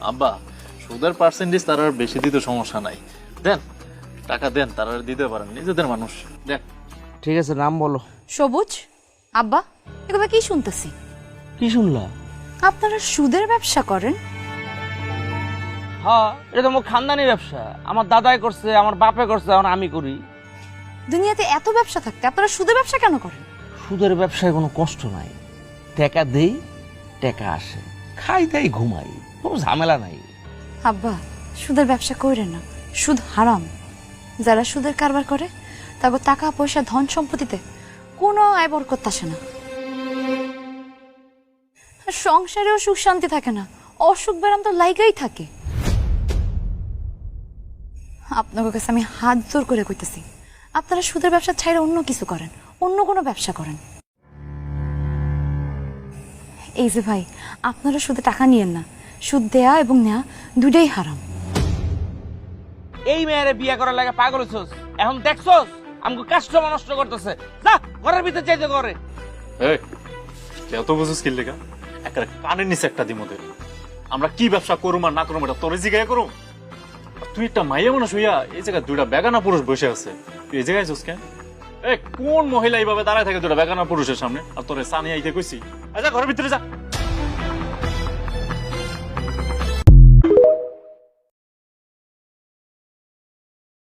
আব্বা সুদের পার্সেন্টেজ তার আর বেশি দিতে সমস্যা নাই, দেন টাকা দেন, তারা দিতে পারেন, নিজেদের মানুষ দেন। ঠিক আছে, নাম বলো। সবুজ। আব্বা এগুলো কি শুনতেছি? কি শুনলা? আপনারা সুদের ব্যবসা করেন? হ্যাঁ, এটা তো আমার খানদানি ব্যবসা। আমার দাদাই করছে, আমার বাপে করছে, এখন আমি করি। দুনিয়াতে এত ব্যবসা থাকতে আপনারা সুদের ব্যবসা কেন করেন? সুদের ব্যবসায় কোনো কষ্ট নাই। টাকা দেই, টাকা আসে, খাই দেই, ঘুমাই, কোনো ঝামেলা নাই। আব্বা সুদের ব্যবসা করেন না, সুদ হারাম। যারা সুদের কারবার করে তারপর টাকা পয়সা ধন সম্পত্তিতে কোনো আয় বরকত আসে না, আর সংসারেও সুখ শান্তি থাকে না, অসুখ ব্যারাম তো লাইগাই থাকে। আপনাদের কাছে আমি হাত জোর করে কইতেছি, আপনারা সুদের ব্যবসা ছাইরা অন্য কিছু করেন, অন্য কোনো ব্যবসা করেন। এই যে ভাই, আপনারা সুদে টাকা নিয়েন না, সুদ দেয়া এবং নেয়া দুইটাই হারাম। এই মেয়েরে বিয়ে করার লাগে পাগল হইছস, এখন দেখছস আমাকে কাস্টমার নষ্ট করতেছে। যা ঘরের ভিতর চাইতে করে। এই এত বুঝছিস কি লেখা, একটা কানের নিচে একটা দিমতে আমরা কি ব্যবসা করুম আর না করুম এটা তোর জিগায় করুম। তুই একটা মাইয়া মানুষ হইয়া এই জায়গায় দুইটা বেগানা পুরুষ বসে আছে, তুই এই জায়গায় আছিস কেন? কোন মহিলা এইভাবে দাঁড়ায় থাকে দুটা বেগানা পুরুষের সামনে, আর তোরে সানি আইতে কইছি? আচ্ছা ঘরের ভিতরে যা।